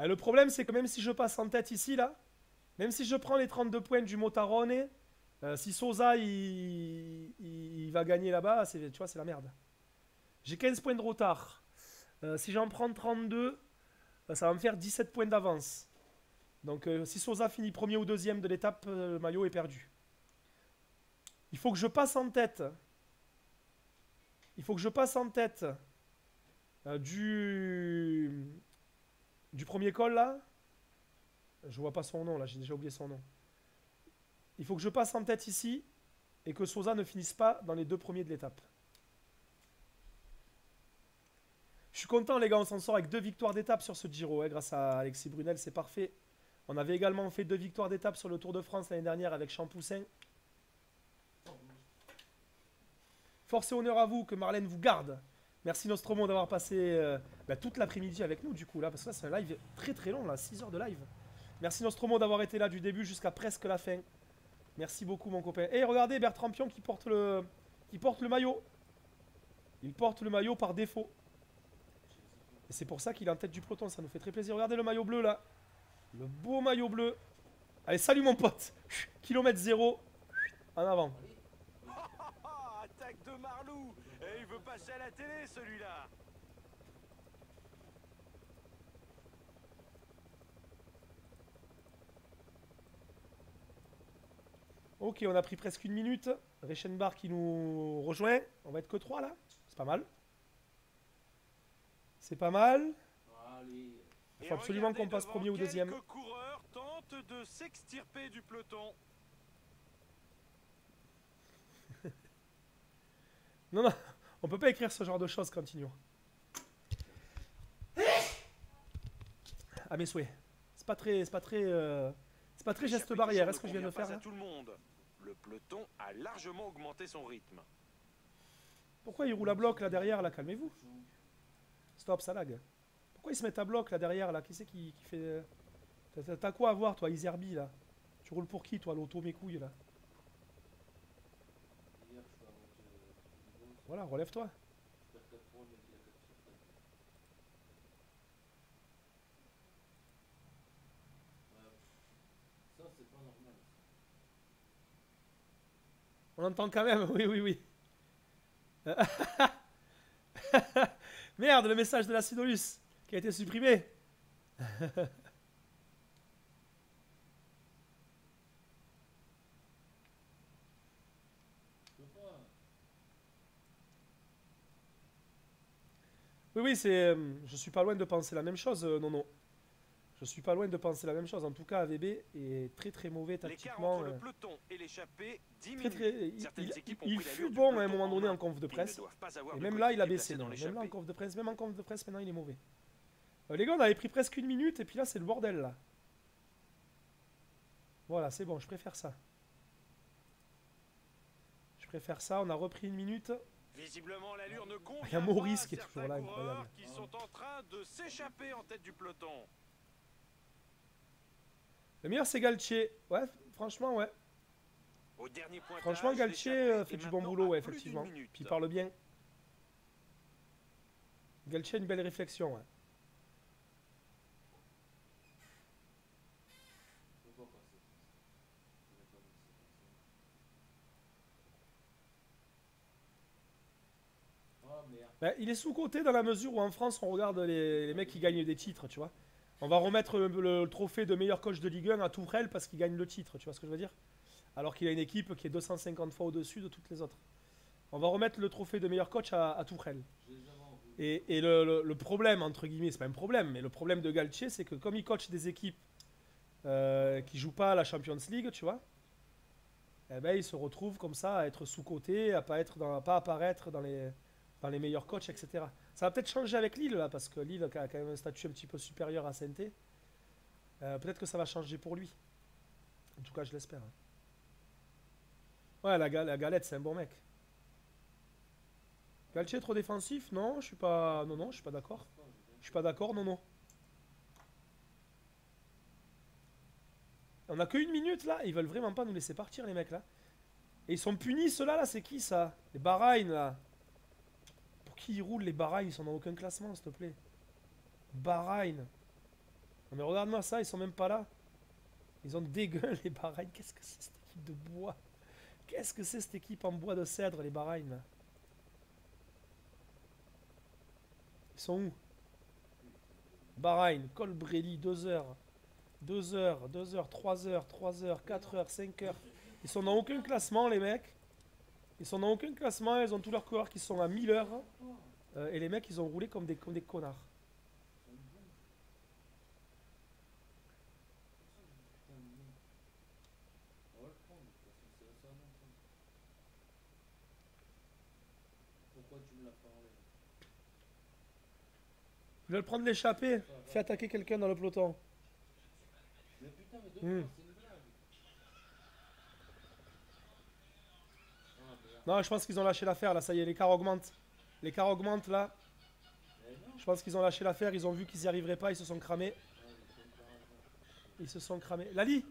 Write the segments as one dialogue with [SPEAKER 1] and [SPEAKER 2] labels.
[SPEAKER 1] Le problème, c'est que même si je passe en tête ici, là, même si je prends les 32 points du Motarone, si Sosa il va gagner là-bas, tu vois, c'est la merde. J'ai 15 points de retard. Si j'en prends 32, ça va me faire 17 points d'avance. Donc si Sosa finit premier ou deuxième de l'étape, le maillot est perdu. Il faut que je passe en tête. Il faut que je passe en tête du premier col là. Je vois pas son nom là, j'ai déjà oublié son nom. Il faut que je passe en tête ici et que Sosa ne finisse pas dans les deux premiers de l'étape. Je suis content les gars, on s'en sort avec 2 victoires d'étape sur ce Giro, hein, grâce à Alexis Brunel, c'est parfait. On avait également fait 2 victoires d'étape sur le Tour de France l'année dernière avec Champoussin. Force et honneur à vous, que Marlène vous garde. Merci Nostromo d'avoir passé toute l'après-midi avec nous du coup là, parce que là c'est un live très très long là, 6 heures de live. Merci Nostromo d'avoir été là du début jusqu'à presque la fin. Merci beaucoup mon copain. Et regardez Bertrand Pion qui porte le maillot. Il porte le maillot par défaut. Et c'est pour ça qu'il est en tête du peloton, ça nous fait très plaisir. Regardez le maillot bleu là. Le beau maillot bleu. Allez, salut mon pote. Kilomètre 0. En avant.
[SPEAKER 2] Attaque de Marlou. Et il veut passer à la télé celui-là.
[SPEAKER 1] Ok, on a pris presque 1 minute. Reichenbach qui nous rejoint. On va être que 3 là. C'est pas mal. C'est pas mal. Il faut absolument qu'on passe premier ou deuxième.
[SPEAKER 2] Quelques coureurs tentent de s'extirper du peloton.
[SPEAKER 1] Non, non, on peut pas écrire ce genre de choses, continuons. À mes souhaits. C'est pas très geste barrière, est-ce que je viens de le faire là?
[SPEAKER 2] Tout le monde. Le peloton a largement augmenté son rythme.
[SPEAKER 1] Pourquoi il roule à bloc là derrière là? Calmez-vous. Stop, ça lag. Pourquoi ils se mettent à bloc là derrière là? Qui c'est qui fait... T'as quoi à voir toi, Iserbi là? Tu roules pour qui toi, l'auto mes couilles là? Voilà, relève-toi. On entend quand même, oui, oui, oui. Merde, le message de la Sidolus qui a été supprimé. Oui, oui, c'est. Je suis pas loin de penser la même chose, non, non. Je suis pas loin de penser la même chose. En tout cas, AVB est très très mauvais tactiquement.
[SPEAKER 2] L'écart entre le peloton et l'échappée diminue.
[SPEAKER 1] Il fut bon à un moment donné en conf de presse. Et même là, il a baissé. Même là, en conf de presse, même en conf de presse, maintenant, il est mauvais. Les gars, on avait pris presque 1 minute et puis là, c'est le bordel là. Voilà, c'est bon, je préfère ça. Je préfère ça, on a repris 1 minute.
[SPEAKER 2] Visiblement, l'allure ne convient
[SPEAKER 1] Il y a Maurice
[SPEAKER 2] pas
[SPEAKER 1] qui est toujours là, incroyable.
[SPEAKER 2] qui sont en train de s'échapper en tête du peloton.
[SPEAKER 1] Le meilleur, c'est Galtier. Ouais, franchement, ouais.
[SPEAKER 2] Au dernier pointage,
[SPEAKER 1] Franchement, Galtier fait du bon boulot, ouais, effectivement. Puis il parle bien. Galtier a une belle réflexion, ouais. Ben, il est sous-coté dans la mesure où en France, on regarde les mecs qui gagnent des titres, tu vois. On va remettre le trophée de meilleur coach de Ligue 1 à Tourelle parce qu'il gagne le titre, tu vois ce que je veux dire? Alors qu'il a une équipe qui est 250 fois au-dessus de toutes les autres. On va remettre le trophée de meilleur coach à Tourelle. Et le problème, entre guillemets, c'est pas un problème, mais le problème de Galtier, c'est que comme il coach des équipes qui jouent pas à la Champions League, tu vois, eh ben, il se retrouve comme ça à être sous-coté, à pas apparaître dans les meilleurs coachs, etc. Ça va peut-être changer avec Lille, là, parce que Lille a quand même un statut un petit peu supérieur à Saint-Étienne. Peut-être que ça va changer pour lui. En tout cas, je l'espère. Ouais, la galette, c'est un bon mec. Galtier est trop défensif? Non, je suis pas. Non, non, je suis pas d'accord. Je suis pas d'accord, non, non. On a que 1 minute là, ils veulent vraiment pas nous laisser partir les mecs là. Et ils sont punis ceux-là là, c'est qui ça? Les Bahreïn là. Pour qui ils roulent les Bahreïn? Ils sont dans aucun classement s'il te plaît. Bahreïn. Non, mais regarde-moi ça, ils sont même pas là. Ils ont des gueules, les Bahreïn. Qu'est-ce que c'est cette équipe de bois? Qu'est-ce que c'est cette équipe en bois de cèdre, les Bahreïn là? Ils sont où? Bahreïn, Colbrelli, 2 heures. 2 heures, 2 heures, 3 heures, 3 heures, 4 heures, 5 heures. Ils sont dans aucun classement, les mecs. Ils sont dans aucun classement. Ils ont tous leurs coureurs qui sont à 1000 heures. Et les mecs, ils ont roulé comme des connards.
[SPEAKER 3] Pourquoi tu me l'as pas enlevé?
[SPEAKER 1] Je vais le prendre l'échappée. Fais attaquer quelqu'un dans le peloton.
[SPEAKER 3] Mais putain, mais deux fois, c'est une blague. Ah, merde.
[SPEAKER 1] Non, je pense qu'ils ont lâché l'affaire là. Ça y est, l'écart augmente. L'écart augmente là.
[SPEAKER 3] Eh non.
[SPEAKER 1] Je pense qu'ils ont lâché l'affaire. Ils ont vu qu'ils n'y arriveraient pas. Ils se sont cramés.
[SPEAKER 3] Ah, mais comme par hasard.
[SPEAKER 1] Ils se sont cramés. Lali,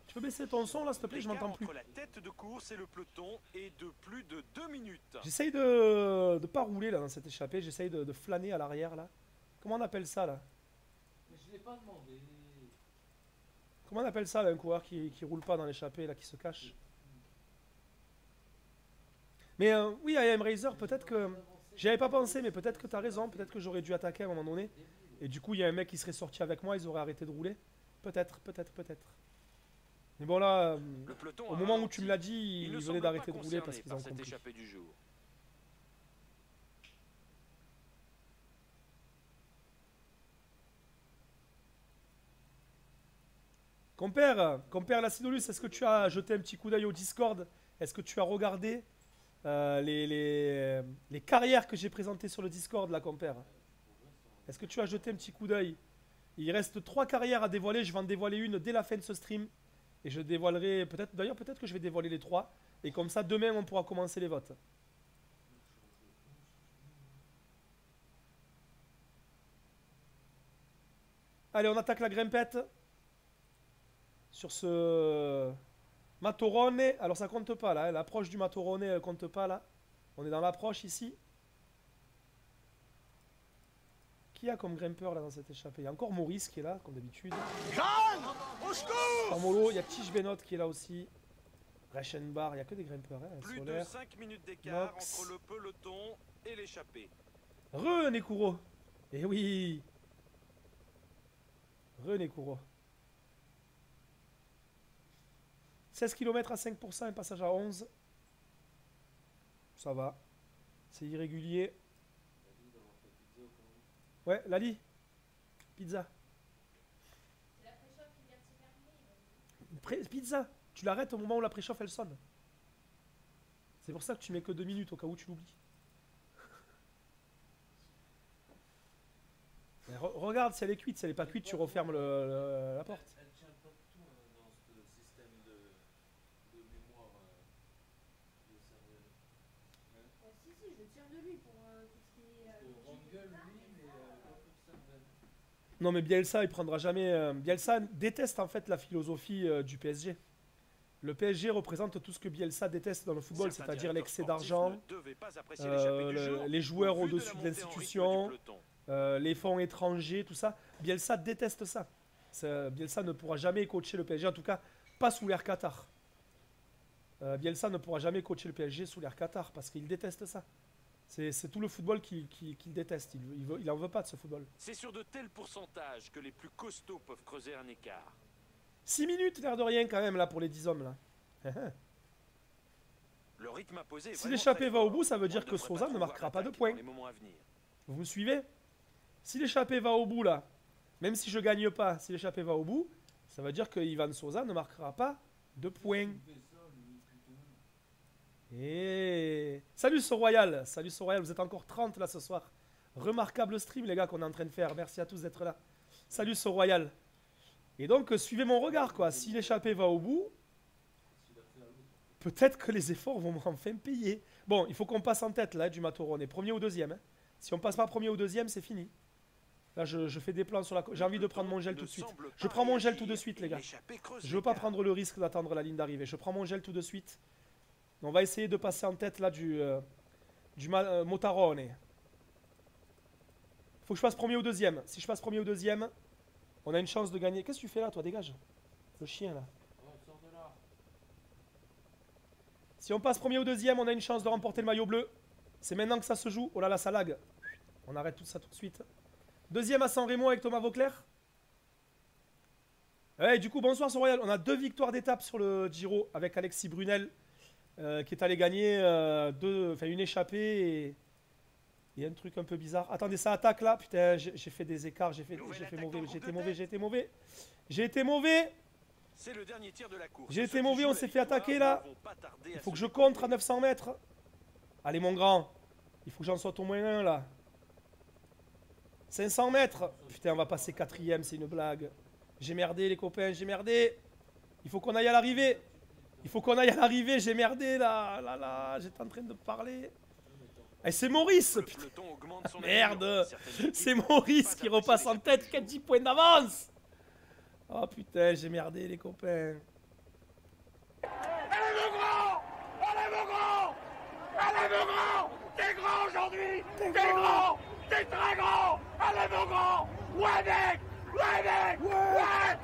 [SPEAKER 1] tu peux baisser ton son là, s'il te plaît? Je
[SPEAKER 2] L'écart
[SPEAKER 1] m'entends plus.
[SPEAKER 2] entre la tête de course et le peloton est de plus de 2 minutes.
[SPEAKER 1] J'essaye de pas rouler là dans cette échappée. J'essaye de flâner à l'arrière là. Comment on appelle ça là?
[SPEAKER 3] Mais je l'ai pas demandé.
[SPEAKER 1] Comment on appelle ça là, un coureur qui roule pas dans l'échappée là, qui se cache? Mais oui, I Am Razer, peut-être que. J'y avais pas pensé, mais peut-être que t'as raison. Peut-être que j'aurais dû attaquer à un moment donné. Et du coup, il y a un mec qui serait sorti avec moi, ils auraient arrêté de rouler. Peut-être, peut-être, peut-être. Mais bon, là,
[SPEAKER 2] Le peloton
[SPEAKER 1] au
[SPEAKER 2] a
[SPEAKER 1] moment où
[SPEAKER 2] ralenti.
[SPEAKER 1] tu me l'as dit,
[SPEAKER 2] Il
[SPEAKER 1] ils
[SPEAKER 2] ne
[SPEAKER 1] venaient
[SPEAKER 2] semble
[SPEAKER 1] d'arrêter
[SPEAKER 2] pas
[SPEAKER 1] de rouler parce
[SPEAKER 2] concerné
[SPEAKER 1] qu'ils
[SPEAKER 2] par
[SPEAKER 1] ont
[SPEAKER 2] cette
[SPEAKER 1] compris.
[SPEAKER 2] échappée du jour.
[SPEAKER 1] Compère Lacidolus, est-ce que tu as jeté un petit coup d'œil au Discord? Est-ce que tu as regardé les carrières que j'ai présentées sur le Discord, là, compère? Est-ce que tu as jeté un petit coup d'œil? Il reste 3 carrières à dévoiler. Je vais en dévoiler une dès la fin de ce stream. Et je dévoilerai peut-être, d'ailleurs, peut-être que je vais dévoiler les 3. Et comme ça, demain, on pourra commencer les votes. Allez, on attaque la grimpette. Sur ce Matorone. Alors, ça compte pas, là. Hein. L'approche du Matorone, elle compte pas, là. On est dans l'approche, ici. Qui y a comme grimpeur, là, dans cette échappée? Il y a encore Maurice qui est là, comme d'habitude. Formolo, il y a Tige Benot qui est là aussi. Reichenbach, il n'y a que des grimpeurs. Hein.
[SPEAKER 2] Plus de
[SPEAKER 1] Solaire.
[SPEAKER 2] 5 minutes d'écart
[SPEAKER 1] Nox.
[SPEAKER 2] entre le peloton et l'échappée.
[SPEAKER 1] Nekuro. Eh oui. Nekuro. 16 km à 5%, un passage à 11. Ça va. C'est irrégulier. Ouais, Lali. Pizza.
[SPEAKER 4] C'est la préchauffe qui vient de se terminer.
[SPEAKER 1] Pizza. Tu l'arrêtes au moment où la préchauffe elle sonne. C'est pour ça que tu mets que 2 minutes au cas où tu l'oublies. Mais regarde si elle est cuite. Si elle n'est pas cuite, tu refermes la porte.
[SPEAKER 3] Elle tient pas de tout dans ce système de mémoire de cervelle.
[SPEAKER 4] Si, je tiens de lui pour tout ce qui est.
[SPEAKER 3] Rangel, oui, mais pas pour cervelle.
[SPEAKER 1] Non mais Bielsa, il prendra jamais. Bielsa déteste en fait la philosophie du PSG. Le PSG représente tout ce que Bielsa déteste dans le football,
[SPEAKER 2] Certains
[SPEAKER 1] c'est-à-dire
[SPEAKER 2] directeurs
[SPEAKER 1] l'excès
[SPEAKER 2] sportifs
[SPEAKER 1] d'argent,
[SPEAKER 2] ne devaient pas apprécier l'échappée du jour,
[SPEAKER 1] les joueurs
[SPEAKER 2] au vu
[SPEAKER 1] au-dessus
[SPEAKER 2] la
[SPEAKER 1] de
[SPEAKER 2] montée en rythme
[SPEAKER 1] l'institution,
[SPEAKER 2] du peloton.
[SPEAKER 1] les fonds étrangers, tout ça. Bielsa déteste ça. Bielsa ne pourra jamais coacher le PSG, en tout cas pas sous l'ère Qatar. Bielsa ne pourra jamais coacher le PSG sous l'ère Qatar parce qu'il déteste ça. C'est tout le football qu'il déteste. Il en veut pas de ce football.
[SPEAKER 2] C'est sur de tels pourcentages que les plus costauds peuvent creuser un écart.
[SPEAKER 1] 6 minutes, l'air de rien quand même là pour les 10 hommes là.
[SPEAKER 2] Le rythme imposé est
[SPEAKER 1] Si
[SPEAKER 2] vraiment
[SPEAKER 1] l'échappée
[SPEAKER 2] très
[SPEAKER 1] va au
[SPEAKER 2] fort.
[SPEAKER 1] bout, ça veut dire
[SPEAKER 2] On
[SPEAKER 1] que
[SPEAKER 2] devrait
[SPEAKER 1] Sousa
[SPEAKER 2] pas
[SPEAKER 1] ne
[SPEAKER 2] trop
[SPEAKER 1] marquera
[SPEAKER 2] voir
[SPEAKER 1] pas de
[SPEAKER 2] l'attaque
[SPEAKER 1] points.
[SPEAKER 2] dans les moments à venir.
[SPEAKER 1] Vous me suivez? Si l'échappée va au bout là, même si je gagne pas, si l'échappée va au bout, ça veut dire que Ivan Sousa ne marquera pas de points. Et salut Soroyal, vous êtes encore 30 là ce soir. Remarquable stream les gars qu'on est en train de faire, merci à tous d'être là. Salut Soroyal. Et donc suivez mon regard quoi, si l'échappée va au bout, peut-être que les efforts vont enfin payer. Bon, il faut qu'on passe en tête là du Matorone, premier ou deuxième. Hein. Si on passe pas premier ou deuxième, c'est fini. Là je fais des plans sur la... J'ai envie de prendre mon gel tout de suite. Je prends mon gel tout de suite les gars. Je veux pas prendre le risque d'attendre la ligne d'arrivée. Je prends mon gel tout de suite. On va essayer de passer en tête là du Motarone. Faut que je passe premier ou deuxième. Si je passe premier ou deuxième, On a une chance de gagner. Qu'est-ce que tu fais là, toi? Dégage. Le chien, là.
[SPEAKER 3] Oh, sors de là.
[SPEAKER 1] Si on passe premier ou deuxième, on a une chance de remporter le maillot bleu. C'est maintenant que ça se joue. Oh là là, ça lag. On arrête tout ça tout de suite. Deuxième à San Remo avec Thomas Vauclair. Ouais, du coup, bonsoir sur Royal. On a 2 victoires d'étape sur le Giro avec Alexis Brunel qui est allé gagner une échappée et un truc un peu bizarre. Attendez, ça attaque là. Putain, j'ai fait des écarts. J'ai fait mauvais. J'ai été mauvais.
[SPEAKER 2] C'est le dernier tir de la course.
[SPEAKER 1] J'ai
[SPEAKER 2] Ceux
[SPEAKER 1] été
[SPEAKER 2] qui
[SPEAKER 1] mauvais,
[SPEAKER 2] jouent
[SPEAKER 1] on
[SPEAKER 2] la
[SPEAKER 1] s'est fait
[SPEAKER 2] victoire
[SPEAKER 1] attaquer là.
[SPEAKER 2] ne vont pas tarder à
[SPEAKER 1] Il faut que
[SPEAKER 2] se
[SPEAKER 1] je
[SPEAKER 2] découvrir.
[SPEAKER 1] contre à 900 mètres. Allez, mon grand. Il faut que j'en sorte au moins un là. 500 mètres. Putain, on va passer 4ème, c'est une blague. J'ai merdé, les copains, j'ai merdé. Il faut qu'on aille à l'arrivée. J'ai merdé là. Là. J'étais en train de parler. Eh, c'est Maurice.
[SPEAKER 2] Le
[SPEAKER 1] Putain,
[SPEAKER 2] peloton augmente son
[SPEAKER 1] merde.
[SPEAKER 2] allure. Certaines équipes
[SPEAKER 1] c'est
[SPEAKER 2] ne
[SPEAKER 1] Maurice
[SPEAKER 2] peuvent
[SPEAKER 1] qui
[SPEAKER 2] pas
[SPEAKER 1] repasse en
[SPEAKER 2] apprécier
[SPEAKER 1] tête, qui a 10 points d'avance. Oh putain, j'ai merdé, les copains.
[SPEAKER 5] Allez mon grand! Allez mon grand! Allez mon grand! T'es grand aujourd'hui! T'es grand! T'es très grand! Allez mon grand! Ouais mec! Ouais mec! Ouais!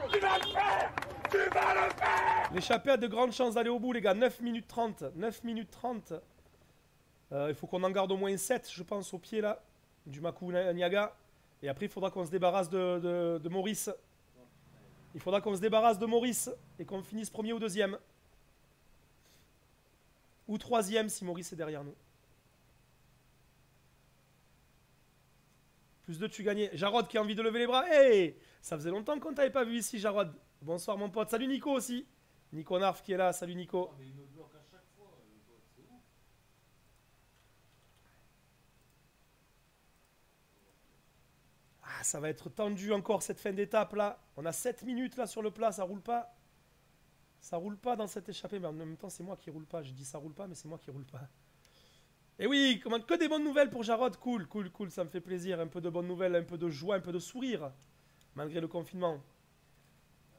[SPEAKER 5] Tu vas le faire! Tu vas le faire!
[SPEAKER 1] L'échappée a de grandes chances d'aller au bout, les gars. 9 minutes 30. Il faut qu'on en garde au moins 7, je pense, au pied là, du Makou Niaga. Et après, il faudra qu'on se débarrasse de Maurice. Il faudra qu'on se débarrasse de Maurice et qu'on finisse premier ou deuxième. Ou troisième si Maurice est derrière nous. Plus 2, tu gagnais. Jarod qui a envie de lever les bras. Hey, ça faisait longtemps qu'on t'avait pas vu ici, Jarod. Bonsoir, mon pote. Salut Nico aussi. Nico Narf qui est là. Salut Nico.
[SPEAKER 3] Ah, mais il me bloque à chaque fois, le pote, c'est ouf.
[SPEAKER 1] Ah, ça va être tendu encore cette fin d'étape là. On a 7 minutes là sur le plat, ça roule pas. Ça roule pas dans cette échappée, mais en même temps c'est moi qui roule pas. Je dis ça roule pas, mais c'est moi qui roule pas. Et oui, que des bonnes nouvelles pour Jarod. Cool, ça me fait plaisir. Un peu de bonnes nouvelles, un peu de joie, un peu de sourire. Malgré le confinement.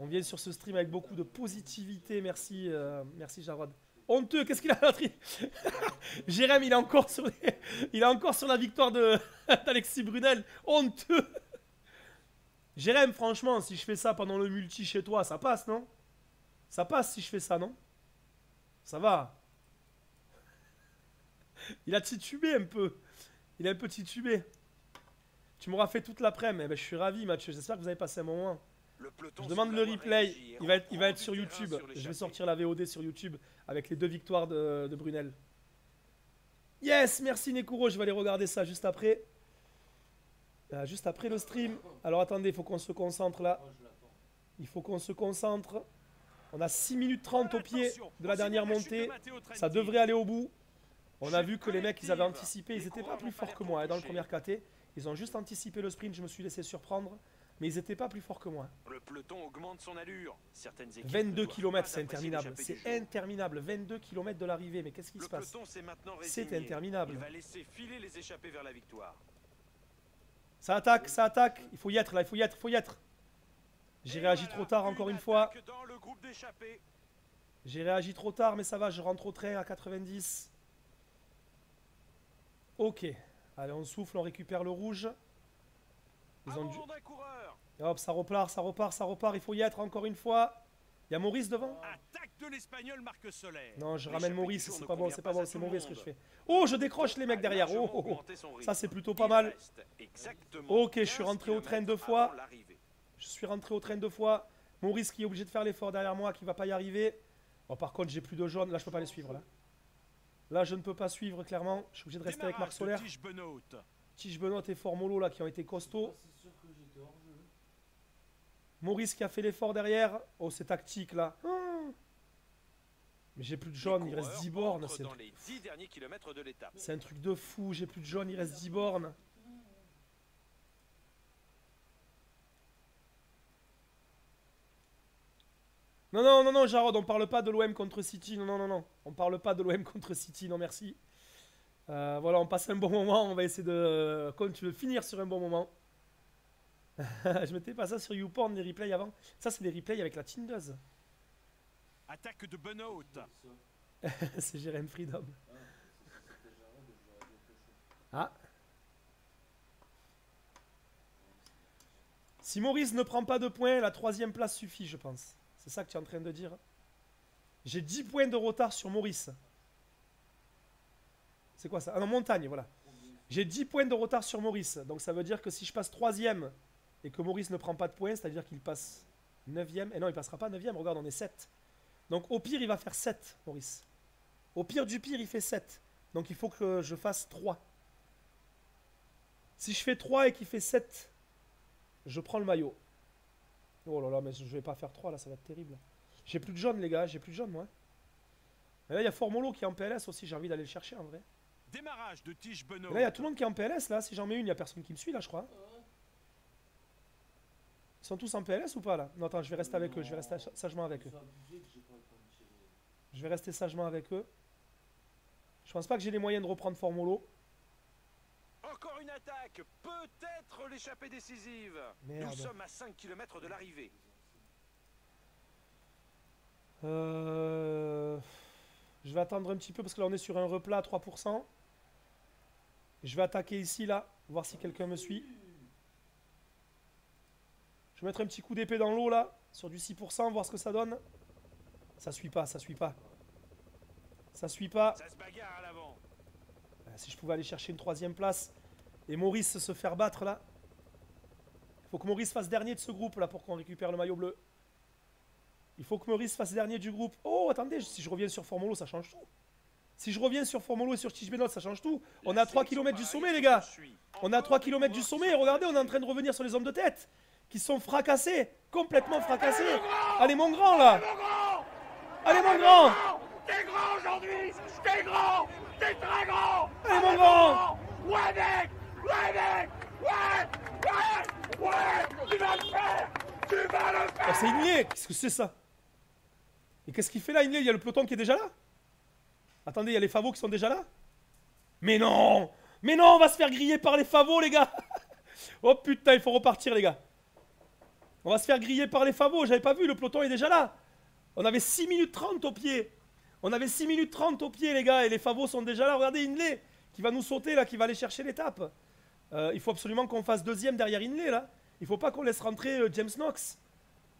[SPEAKER 1] On vient sur ce stream avec beaucoup de positivité. Merci, merci Jarod. Honteux, qu'est-ce qu'il a là? Jérém, il est encore sur la victoire d'Alexis Brunel. Honteux. Jérém, franchement, si je fais ça pendant le multi chez toi, ça passe, non? Ça passe si je fais ça, non? Ça va. Il a titubé un peu. Il a un peu titubé. Tu m'auras fait toute l'après-midi. Eh ben, je suis ravi, Mathieu. J'espère que vous avez passé un bon moment.
[SPEAKER 2] Le peloton
[SPEAKER 1] Je demande
[SPEAKER 2] semble
[SPEAKER 1] le
[SPEAKER 2] avoir
[SPEAKER 1] replay.
[SPEAKER 2] réagi
[SPEAKER 1] Il va
[SPEAKER 2] en
[SPEAKER 1] être sur
[SPEAKER 2] prend du
[SPEAKER 1] YouTube.
[SPEAKER 2] terrain sur
[SPEAKER 1] Je vais
[SPEAKER 2] l'échappée.
[SPEAKER 1] sortir la VOD sur YouTube avec les 2 victoires de Brunel. Yes, merci Nekuro. Je vais aller regarder ça juste après. Juste après le stream. Alors attendez, il faut qu'on se concentre là.
[SPEAKER 3] Moi, je l'attends.
[SPEAKER 1] Il faut qu'on se concentre. On a 6 minutes 30 au pied de la dernière montée. Ça devrait aller au bout. On a vu que les mecs, ils avaient anticipé. Ils n'étaient pas plus forts que moi hein, dans le premier KT. Ils ont juste anticipé le sprint. Je me suis laissé surprendre. Mais ils n'étaient pas plus forts que moi.
[SPEAKER 2] Le peloton augmente son allure. Certaines équipes
[SPEAKER 1] 22
[SPEAKER 2] ne doivent
[SPEAKER 1] km,
[SPEAKER 2] pas
[SPEAKER 1] c'est
[SPEAKER 2] apprécier
[SPEAKER 1] interminable.
[SPEAKER 2] l'échappée du
[SPEAKER 1] C'est
[SPEAKER 2] jour.
[SPEAKER 1] interminable. 22 km de l'arrivée. Mais qu'est-ce qui
[SPEAKER 2] Le
[SPEAKER 1] se passe?
[SPEAKER 2] peloton s'est maintenant
[SPEAKER 1] C'est
[SPEAKER 2] résigné.
[SPEAKER 1] interminable.
[SPEAKER 2] Il va laisser filer les échappées vers la victoire.
[SPEAKER 1] Ça attaque, ça attaque. Il faut y être là, il faut y être, il faut y être. J'ai réagi trop tard encore une fois.
[SPEAKER 2] Attaque dans le groupe d'échappées.
[SPEAKER 1] J'ai réagi trop tard, mais ça va, je rentre au train à 90. Ok. Allez, on souffle, on récupère le rouge. Ils ont dû...
[SPEAKER 2] Abandon d'un coureur.
[SPEAKER 1] Hop, ça repart, ça repart, ça repart. Il faut y être encore une fois. Il y a Maurice devant?
[SPEAKER 2] Attaque de l'espagnol Marc Soler.
[SPEAKER 1] Non, je ramène
[SPEAKER 2] L'échappée
[SPEAKER 1] Maurice,
[SPEAKER 2] du jour
[SPEAKER 1] c'est
[SPEAKER 2] ne
[SPEAKER 1] pas bon,
[SPEAKER 2] convient
[SPEAKER 1] c'est pas bon,
[SPEAKER 2] à
[SPEAKER 1] c'est
[SPEAKER 2] tout le
[SPEAKER 1] mauvais ce que je
[SPEAKER 2] monde.
[SPEAKER 1] fais. Oh, je décroche les mecs derrière. Oh, oh, oh. Ça, c'est plutôt pas mal. Ok, je suis rentré au train 2 fois. Je suis rentré au train 2 fois. Maurice qui est obligé de faire l'effort derrière moi, qui va pas y arriver. Oh, par contre, j'ai plus de jaune. Là, je peux pas les suivre. Là, je ne peux pas suivre, clairement. Je suis obligé de rester avec Marc Soler. Tige Benoît et Formolo, là, qui ont été costauds.
[SPEAKER 3] C'est sûr que j'étais hors jeu.
[SPEAKER 1] Maurice qui a fait l'effort derrière. Oh, c'est tactique, là. Mais j'ai plus de jaune. Il reste 10 bornes.
[SPEAKER 2] Dans les 10 derniers kilomètres de l'étape.
[SPEAKER 1] C'est un truc de fou. J'ai plus de jaune. Il reste 10 bornes. Non, non, non, non, Jarod, on parle pas de l'OM contre City. Non, non, non, non. On parle pas de l'OM contre City. Non, merci. Voilà, on passe un bon moment. On va essayer de finir sur un bon moment. Je mettais pas ça sur YouPorn, les replays avant. Ça, c'est des replays avec la Tindeuse.
[SPEAKER 2] Attaque de Benoît.
[SPEAKER 1] C'est Jérém Freedom.
[SPEAKER 3] C'était Jarod, je l'aurais dit autre chose.
[SPEAKER 1] Ah. Si Maurice ne prend pas de points, la 3e place suffit, je pense. C'est ça que tu es en train de dire. J'ai 10 points de retard sur Maurice. C'est quoi ça? Ah non, montagne, voilà. J'ai 10 points de retard sur Maurice. Donc ça veut dire que si je passe 3e et que Maurice ne prend pas de points, c'est-à-dire qu'il passe 9e. Et non, il passera pas 9e. Regarde, on est 7. Donc au pire, il va faire 7, Maurice. Au pire du pire, il fait 7. Donc il faut que je fasse 3. Si je fais 3 et qu'il fait 7, je prends le maillot. Oh là là, mais je vais pas faire 3 là, ça va être terrible. J'ai plus de jaune, les gars, j'ai plus de jaune, moi. Et là, il y a Formolo qui est en PLS aussi, j'ai envie d'aller le chercher en vrai.
[SPEAKER 2] Démarrage de Tige Benoît.
[SPEAKER 1] Et là, il y a tout le monde qui est en PLS là. Si j'en mets une, il n'y a personne qui me suit là, je crois. Ils sont tous en PLS ou pas là? Non, attends, je vais rester avec eux, je vais rester sagement avec eux. Je vais rester sagement avec eux. Je pense pas que j'ai les moyens de reprendre Formolo.
[SPEAKER 2] Encore une attaque, peut-être l'échappée décisive.
[SPEAKER 1] Merde.
[SPEAKER 2] Nous sommes à 5 km de l'arrivée.
[SPEAKER 1] Je vais attendre un petit peu parce que là on est sur un replat à 3%. Je vais attaquer ici là, voir si quelqu'un me suit. Je vais mettre un petit coup d'épée dans l'eau là, sur du 6%, voir ce que ça donne. Ça suit pas, ça suit pas. Ça suit pas.
[SPEAKER 2] Ça se bagarre à l'avant.
[SPEAKER 1] Si je pouvais aller chercher une 3e place et Maurice se faire battre là. Il faut que Maurice fasse dernier de ce groupe là pour qu'on récupère le maillot bleu. Il faut que Maurice fasse dernier du groupe. Oh, attendez, si je reviens sur Formolo, ça change tout. Si je reviens sur Formolo et sur Tige Benoît, ça change tout. On est à 3 km du sommet, les gars. On est à 3 km du sommet. Et regardez, on est en train de revenir sur les hommes de tête. Qui sont fracassés. Complètement fracassés. Allez, mon grand, là. Allez, mon grand.
[SPEAKER 5] T'es grand aujourd'hui. T'es grand. T'es très grand.
[SPEAKER 1] Allez, mon grand.
[SPEAKER 5] Ouais, mec. Ouais, mec. Ouais. Tu vas le faire. Tu vas le faire.
[SPEAKER 1] Oh, c'est Inlé. Qu'est-ce que c'est ça? Et qu'est-ce qu'il fait là, Inlé? Il y a le peloton qui est déjà là. Attendez, il y a les favos qui sont déjà là. Mais non. Mais non, on va se faire griller par les favos, les gars. Oh putain, il faut repartir, les gars. On va se faire griller par les favos. J'avais pas vu, le peloton est déjà là. On avait 6 minutes 30 au pied. On avait 6 minutes 30 au pied, les gars. Et les favos sont déjà là. Regardez Inlé qui va nous sauter, là, qui va aller chercher l'étape. Il faut absolument qu'on fasse 2e derrière Inlé, là. Il faut pas qu'on laisse rentrer James Knox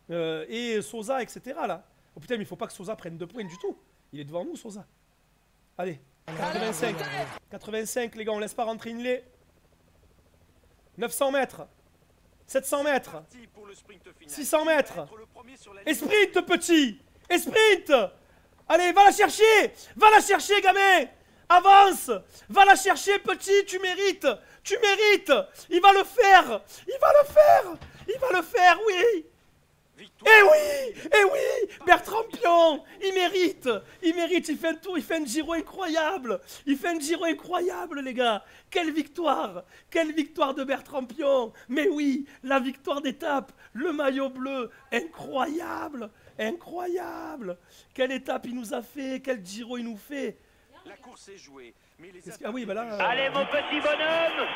[SPEAKER 1] et Sosa, etc. là. Oh putain, mais il faut pas que Sosa prenne 2 points du tout. Il est devant nous, Sosa. Allez, 85. 85, les gars, on laisse pas rentrer Inlé. 900 mètres. 700 mètres.
[SPEAKER 2] Parti pour le sprint final.
[SPEAKER 1] 600 mètres.
[SPEAKER 2] Être le premier sur la
[SPEAKER 1] Et
[SPEAKER 2] ligne.
[SPEAKER 1] sprint, petit. Et sprint. Allez, va la chercher. Va la chercher, gamin. Avance. Va la chercher, petit. Tu mérites. Tu mérites. Il va le faire. Il va le faire. Il va le faire, oui.
[SPEAKER 2] Victoire.
[SPEAKER 1] Eh oui. Eh oui. Bertrand Pion. Il mérite. Il mérite. Il fait un tour. Il fait un Giro incroyable. Il fait un Giro incroyable, les gars. Quelle victoire. Quelle victoire de Bertrand Pion. Mais oui, la victoire d'étape. Le maillot bleu. Incroyable. Incroyable. Quelle étape il nous a fait. Quel Giro il nous fait.
[SPEAKER 2] La course est jouée, mais les
[SPEAKER 1] Ah oui, bah là...
[SPEAKER 5] Allez, mon petit bonhomme.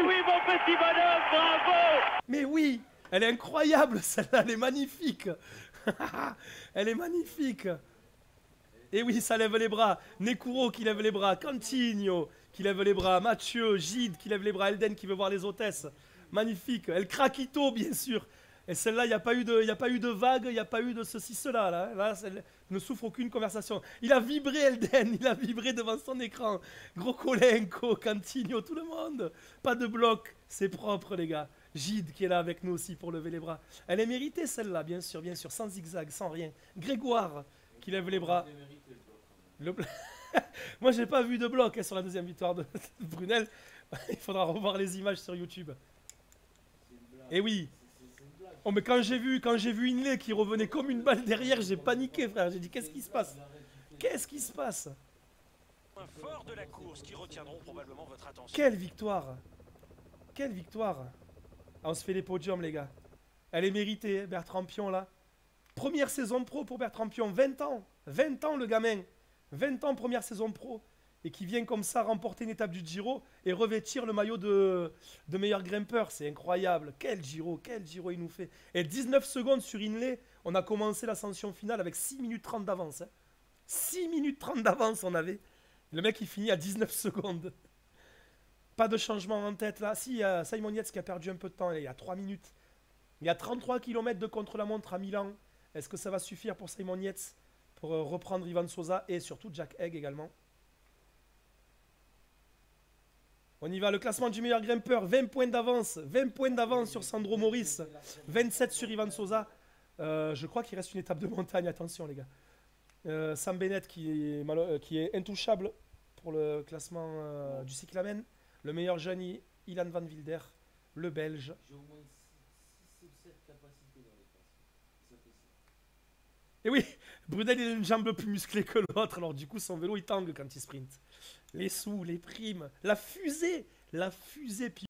[SPEAKER 5] Oui, mon petit bonhomme, bravo.
[SPEAKER 1] Mais oui, elle est incroyable, celle-là, elle est magnifique. Elle est magnifique. Et oui, ça lève les bras. Nekuro qui lève les bras, Cantigno qui lève les bras, Mathieu, Gide qui lève les bras, Elden qui veut voir les hôtesses. Magnifique. El Krakito, bien sûr. Et celle-là, il n'y a pas eu de vague, il n'y a pas eu de ceci, cela. Là, elle ne souffre aucune conversation. Il a vibré, Elden, il a vibré devant son écran. Grokolenko, Cantigno, tout le monde. Pas de bloc, c'est propre, les gars. Gide qui est là avec nous aussi pour lever les bras. Elle est méritée, celle-là, bien sûr, sans zigzag, sans rien. Grégoire qui lève les bras. Moi, j'ai pas vu de bloc sur la 2e victoire de Brunel. Il faudra revoir les images sur YouTube. Et oui. Oh mais quand j'ai vu Inlé qui revenait comme une balle derrière, j'ai paniqué, frère. J'ai dit qu'est-ce qui se passe? Qu'est-ce qui se passe?
[SPEAKER 2] points forts de la course qui retiendront probablement votre attention.
[SPEAKER 1] Quelle victoire! Quelle victoire! Ah, on se fait les podiums, les gars. Elle est méritée, Bertrand Pion, là. Première saison pro pour Bertrand Pion, 20 ans. 20 ans, le gamin. 20 ans, première saison pro. Et qui vient comme ça remporter une étape du Giro et revêtir le maillot de meilleur grimpeur. C'est incroyable. Quel Giro il nous fait. Et 19 secondes sur Inlay, on a commencé l'ascension finale avec 6 minutes 30 d'avance. Hein. 6 minutes 30 d'avance, on avait. Le mec, il finit à 19 secondes. Pas de changement en tête là. Si, il y a Simon Yates qui a perdu un peu de temps. Il y a 3 minutes. Il y a 33 km de contre-la-montre à Milan. Est-ce que ça va suffire pour Simon Yates pour reprendre Ivan Sosa et surtout Jack Egg également? On y va, le classement du meilleur grimpeur, 20 points d'avance. 20 points d'avance sur Sandro Maurice. 27 sur Ivan Sosa. Je crois qu'il reste une étape de montagne, attention les gars. Sam Bennett qui est intouchable pour le classement du cyclamen. Le meilleur jeune, Ilan Van Wilder, le belge.
[SPEAKER 3] J'ai au moins 6 ou 7 capacités dans les classes. Ça fait ça.
[SPEAKER 1] Et oui, Brunel il a une jambe plus musclée que l'autre, alors du coup son vélo il tangue quand il sprint. Les sous, les primes, la fusée